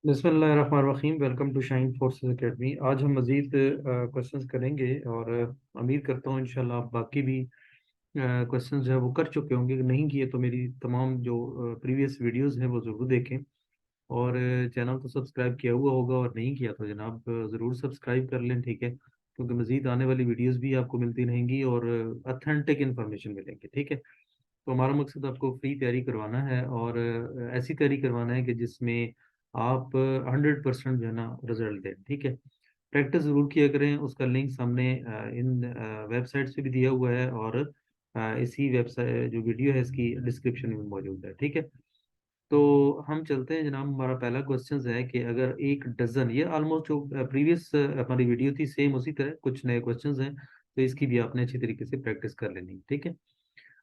बिस्मिल्लाहिर्रहमानिर्रहीम। Welcome to Shine Forces Academy. आज हम मज़ीद क्वेश्चंस करेंगे और उम्मीद करता हूँ इंशाल्लाह आप बाकी भी क्वेश्चंस जो है वो कर चुके होंगे। अगर नहीं किए तो मेरी तमाम जो प्रीवियस वीडियोस हैं वो ज़रूर देखें। और चैनल तो सब्सक्राइब किया हुआ होगा, और नहीं किया तो जनाब ज़रूर सब्सक्राइब कर लें, ठीक है, क्योंकि मज़ीद आने वाली वीडियोस भी आपको मिलती रहेंगी और अथेंटिक इन्फॉर्मेशन मिलेंगी, ठीक है। तो हमारा मकसद आपको फ्री तैयारी करवाना है, और ऐसी तैयारी करवाना है कि जिसमें आप 100% जो है ना रिजल्ट दें, ठीक है। प्रैक्टिस ज़रूर किया करें। उसका लिंक सामने इन वेबसाइट से भी दिया हुआ है, और इसी वेबसाइट जो वीडियो है इसकी डिस्क्रिप्शन में मौजूद है, ठीक है। तो हम चलते हैं जनाब। हमारा पहला क्वेश्चन है कि अगर एक डजन, ये ऑलमोस्ट जो प्रीवियस हमारी वीडियो थी सेम उसी तरह कुछ नए क्वेश्चंस हैं, तो इसकी भी आपने अच्छी तरीके से प्रैक्टिस कर लेनी है, ठीक है।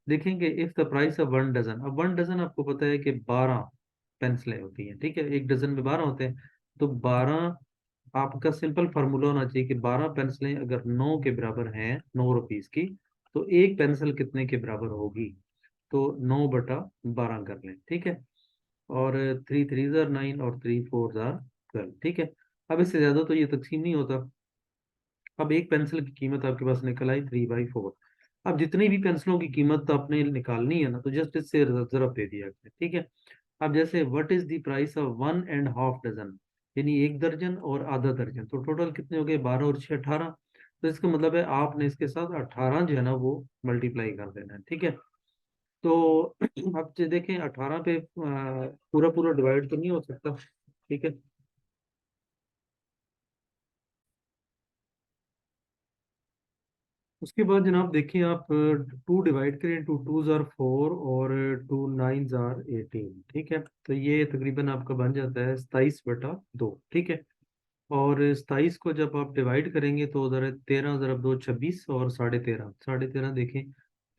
देखेंगे if the price of 1 dozen. अब 1 डजन आपको पता है कि 12 पेंसिलें होती हैं, ठीक है। एक डजन में 12 होते हैं, तो 12, आपका सिंपल फार्मूला होना चाहिए कि 12 पेंसिलें अगर 9 के बराबर हैं, 9 रुपीज की, तो एक पेंसिल कितने के बराबर होगी। तो 9/12 कर लें, ठीक है। और 3 3 ज़ार 9 और 3 4 ज़ार 12, ठीक है। अब इससे ज्यादा तो ये तकसीम नहीं होता। अब एक पेंसिल की कीमत आपके पास निकल आई 3/4। अब जितनी भी पेंसिलों की कीमत आपने निकालनी है ना, तो जस्ट इससे जरब दे दिया आपने, ठीक है। अब जैसे what is the price of 1.5 dozen, यानी एक दर्जन और आधा दर्जन, तो टोटल कितने हो गए, 12 और 6 18। तो इसका मतलब है आपने इसके साथ 18 जो है ना वो मल्टीप्लाई कर देना है, ठीक है। तो अब जो देखें 18 पे पूरा पूरा डिवाइड तो नहीं हो सकता, ठीक है। उसके बाद जनाब देखिए आप 2 डिवाइड करें, 2 2 ज़ार 4 और 2 9 ज़ार 18, ठीक है। तो ये तकरीबन आपका बन जाता है 27/2, ठीक है। और 27 को जब आप डिवाइड करेंगे तो उधर 13 ज़रब 2 26, और 13.5 देखें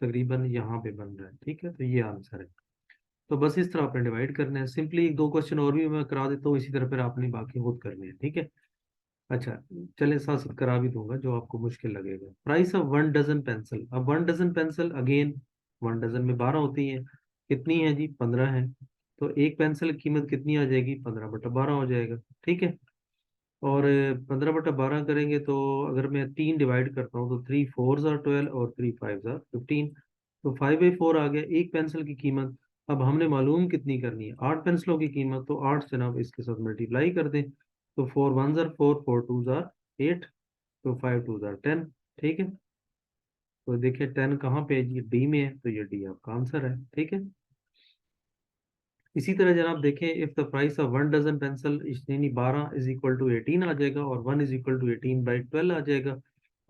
तकरीबन यहाँ पे बन रहा है, ठीक है। तो ये आंसर है। तो बस इस तरह आपने डिवाइड करना है सिंपली। एक दो क्वेश्चन और भी मैं करा देता हूँ इसी तरह, फिर आपने बाकी खुद करने हैं, ठीक है। अच्छा, चले साथ साथ करा भी दूंगा जो आपको मुश्किल लगेगा। Price of 1 dozen pencil. अब 1 डजन पेंसिल अगेन, 1 डजन में 12 होती हैं, कितनी है जी, 15 है। तो एक पेंसिल की कीमत कितनी आ जाएगी, 15/12 हो जाएगा, ठीक है। और 15/12 करेंगे तो अगर मैं 3 डिवाइड करता हूँ तो 3 4 ज़ार 12 और 3 5 ज़ार 15। तो 5/4 आ गया एक पेंसिल की कीमत। अब हमने मालूम कितनी करनी है, 8 पेंसिलों की कीमत, तो 8 जनाब इसके साथ मल्टीप्लाई कर दें। तो 4 1 ज़ार 4, 4 2 ज़ार 8, तो 5 2 ज़ार 10, ठीक है। तो देखिए 10 कहाँ पे है, ये डी में है, तो ये डी आपका आंसर है, ठीक है। इसी तरह जनाब देखें if the price of 1 dozen pencil, यानी 12 = 18 आ जाएगा, और 1 = 18/12 आ जाएगा।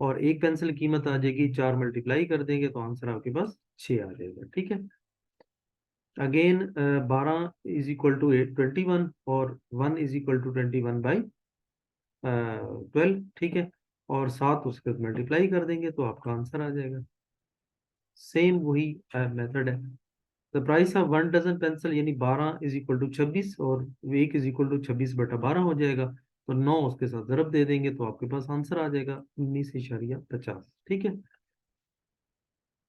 और एक पेंसिल की कीमत आ जाएगी, 4 मल्टीप्लाई कर देंगे तो आंसर आपके पास 6 आ जाएगा, ठीक है। अगेन 12 = 21, और 1 = 21/12, ठीक है। और 7 उसके साथ मल्टीप्लाई कर देंगे तो आपका आंसर आ जाएगा। सेम वही मेथड है। The price of 1 dozen pencil, यानी 12 = 26, और 1 = 26/12 हो जाएगा। तो 9 उसके साथ ज़रब दे देंगे तो आपके पास आंसर आ जाएगा 19.50, ठीक है।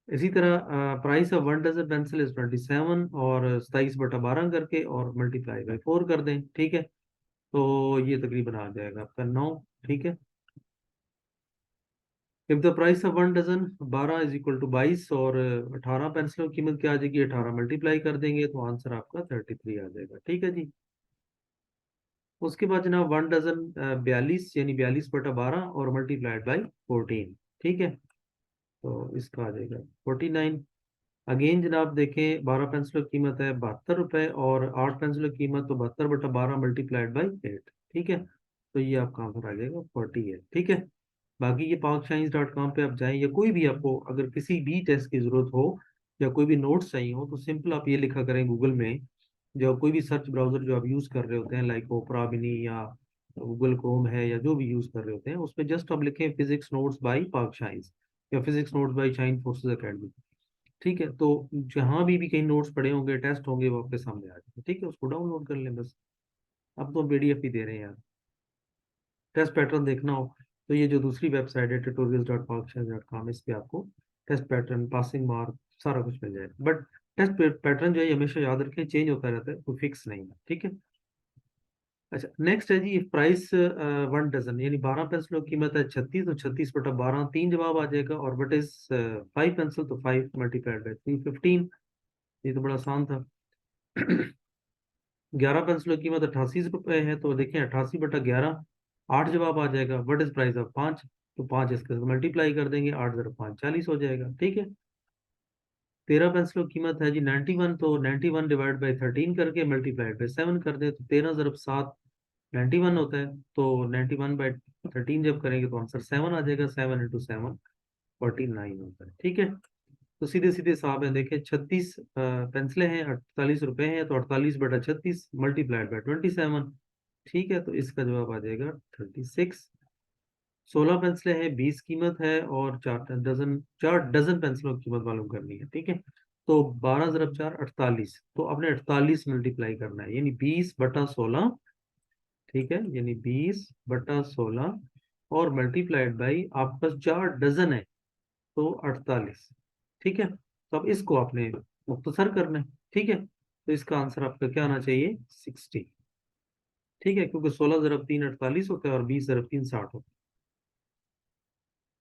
इसी तरह price of 1 dozen pencil is 27, और 27/12 करके और मल्टीप्लाई बाई 4 कर दें, ठीक है। तो ये तकरीबन आ जाएगा आपका 9, ठीक है। If the price of 1 dozen, 12 = 22, और 18 पेंसिलों की कीमत क्या आ जाएगी, 18 मल्टीप्लाई कर देंगे तो आंसर आपका 33 आ जाएगा, ठीक है जी। उसके बाद जनाब 1 डजन 42, यानी 42/12 और मल्टीप्लाइड बाई 14, ठीक है। तो इसका आ जाएगा 49। अगेन जनाब देखें 12 पेंसिलों की कीमत है 72 रुपये, और 8 पेंसिलों की कीमत तो 72/12 मल्टीप्लाइड बाई 8, ठीक है। तो ये आपका आंसर आ जाएगा 48, ठीक है। बाकी ये parkscience.com पे आप जाएं, या कोई भी आपको अगर किसी भी टेस्ट की जरूरत हो या कोई भी नोट्स चाहिए हो, तो सिंपल आप ये लिखा करें गूगल में, जो कोई भी सर्च ब्राउजर जो आप यूज कर रहे होते हैं, लाइक ओपरा मिनी या गूगल क्रोम है, या जो भी यूज कर रहे होते हैं, उसमें जस्ट आप लिखें physics notes by Park Science, या physics notes by Shine Forces Academy, ठीक है। तो जहां भी कहीं नोट्स पड़े होंगे, टेस्ट होंगे, वो आपके सामने आ जाएंगे, ठीक है। उसको डाउनलोड कर लें बस। अब तो पीडीएफ ही दे रहे हैं यार। टेस्ट पैटर्न देखना हो तो ये जो दूसरी वेबसाइट है tutorials.parkscience.com, इस पे आपको टेस्ट पैटर्न, पासिंग मार्क, सारा कुछ मिल जाएगा। बट टेस्ट पैटर्न जो है ये हमेशा याद रखें, चेंज होता रहता है, कोई फिक्स नहीं है, ठीक है। अच्छा, नेक्स्ट है जी प्राइस 1 डजन, यानी 12 पेंसिलों की कीमत है 36, तो 36/12 3 जवाब आ जाएगा। और वट इज 5 पेंसिल, तो 5 मल्टीप्लाइड बाई 3 15। ये तो बड़ा आसान था। 11 पेंसिलों की कीमत 88 रुपए है, तो देखिए 88/11 8 जवाब आ जाएगा। वट इज प्राइस ऑफ 5, तो 5 इसके साथ मल्टीप्लाई कर देंगे, 8 0 5 40 हो जाएगा। ठीक है। 13 पेंसिलों की कीमत है जी 91, तो 91 डिवाइड बाई 13 करके मल्टीप्लाइड बाई 7 कर दे, तो 13 ज़रब 7 91 होता है। तो 91/13 जब करेंगे तो आंसर 7 आ जाएगा। 7 इंटू 7 49 होता है। ठीक है। तो सीधे सीधे हिसाब है, देखिए 36 पेंसिलें हैं, 48 रुपए हैं, तो 48/36 मल्टीप्लाइड बाई 27। ठीक है, तो इसका जवाब आ जाएगा 36। 16 पेंसिलें हैं, 20 कीमत है, और 4 डजन पेंसिलों की कीमत मालूम करनी है। ठीक है। तो 12 × 4 = 48, तो आपने 48 मल्टीप्लाई करना है, यानी 20/16। ठीक है, यानी 20/16 और मल्टीप्लाइड बाई आपके पास 4 डजन है, तो 48। ठीक है, तो अब इसको आपने मुख्तसर करना है। ठीक है, तो इसका आंसर आपका क्या आना चाहिए? 60। ठीक है, क्योंकि 16 × 3 48 होता है, और 20 × 3 60 होता है।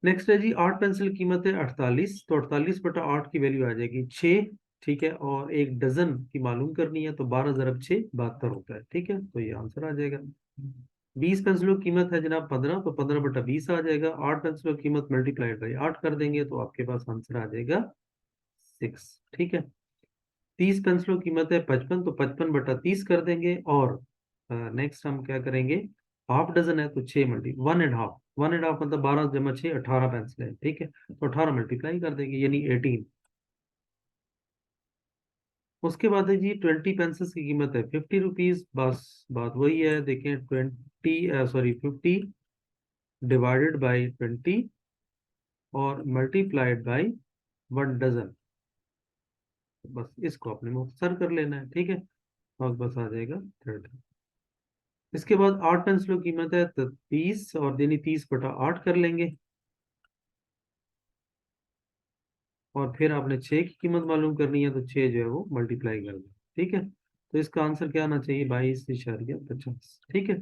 नेक्स्ट है जी 8 पेंसिल कीमत है 48, तो 48/8 की वैल्यू आ जाएगी 6। ठीक है, और 1 डजन की मालूम करनी है, तो 12 × 6 = 72 होता है। ठीक है, तो ये आंसर आ जाएगा। 20 पेंसिलों की कीमत है जनाब 15, तो 15/20 आ जाएगा। 8 पेंसिलों की कीमत मल्टीप्लाइड बाई 8 कर देंगे, तो आपके पास आंसर आ जाएगा 6। ठीक है। 30 पेंसिलों की कीमत है 55, तो 55/30 कर देंगे। और नेक्स्ट हम क्या करेंगे, हाफ डजन है, तो 6 मल्टी 1.5, 1.5 मतलब 12 जमा 6 18 पेंसिल है। ठीक है, तो 18 मल्टीप्लाई कर देंगे, यानी 18। उसके बाद है जी 20 पेंसिल्स की कीमत है 50 रुपीज। बस बात वही है, देखें 50 डिवाइडेड बाई 20 और मल्टीप्लाइड बाई 1 डजन। बस इसको आपने मुख्तसर कर लेना है। ठीक है, और बस आ जाएगा 30। इसके बाद 8 पेंसिलों की कीमत है 30, और यानी 30/8 कर लेंगे। और फिर आपने 6 की कीमत मालूम करनी है, तो 6 जो है वो मल्टीप्लाई कर दें। ठीक है, तो इसका आंसर क्या आना चाहिए? 22.50। ठीक है।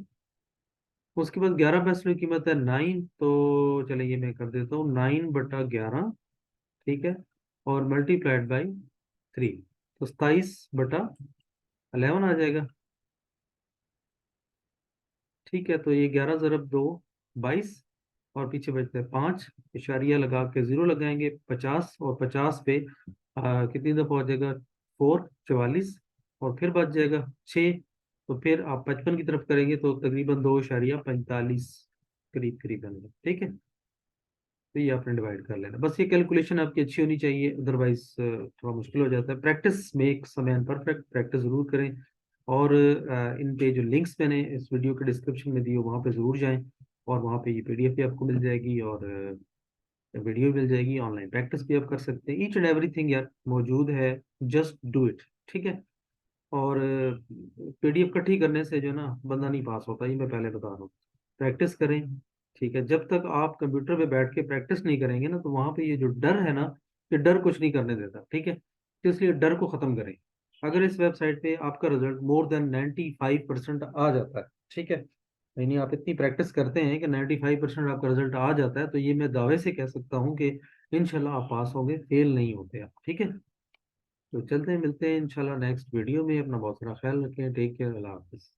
उसके बाद 11 पेंसिलों की कीमत है 9, तो चलिए ये मैं कर देता हूँ 9/11। ठीक है, और मल्टीप्लाइड बाई 3, तो 27/11 आ जाएगा। ठीक है, तो ये 11 ज़रब 2 22, और पीछे बचते हैं 5, इशारिया लगा के जीरो लगाएंगे। 50, और 50 पे कितनी दफा हो जाएगा? 4 44, और फिर बच जाएगा 6। तो फिर आप 55 की तरफ करेंगे, तो तकरीबन 2.45 करीब करीब बनेगा। ठीक है, तो ये आपने डिवाइड कर लेना। बस ये कैलकुलेशन आपकी अच्छी होनी चाहिए, अदरवाइज थोड़ा मुश्किल हो जाता है। प्रैक्टिस मेक समय परफेक्ट, प्रैक्टिस जरूर करें। और इन पे जो लिंक्स मैंने इस वीडियो के डिस्क्रिप्शन में दिए, वहाँ पे ज़रूर जाएं, और वहाँ पे ये पीडीएफ भी आपको मिल जाएगी, और वीडियो भी मिल जाएगी। ऑनलाइन प्रैक्टिस भी आप कर सकते हैं। ईच एंड एवरीथिंग यार मौजूद है, जस्ट डू इट। ठीक है। और पीडीएफ इकट्ठी करने से जो ना बंदा नहीं पास होता, ये मैं पहले बता रहा हूँ। प्रैक्टिस करें। ठीक है, जब तक आप कंप्यूटर पे बैठ के प्रैक्टिस नहीं करेंगे ना, तो वहाँ पे ये जो डर है ना, ये डर कुछ नहीं करने देता। ठीक है, तो इसलिए डर को ख़त्म करें। अगर इस वेबसाइट पे आपका रिजल्ट मोर देन 95% आ जाता है, ठीक है, यानी आप इतनी प्रैक्टिस करते हैं कि 95% आपका रिजल्ट आ जाता है, तो ये मैं दावे से कह सकता हूँ कि इंशाल्लाह आप पास होंगे, फेल नहीं होते आप। ठीक है, तो चलते हैं, मिलते हैं इंशाल्लाह नेक्स्ट वीडियो में। अपना बहुत सारा ख्याल रखें। टेक केयर, अल्लाह हाफिज़।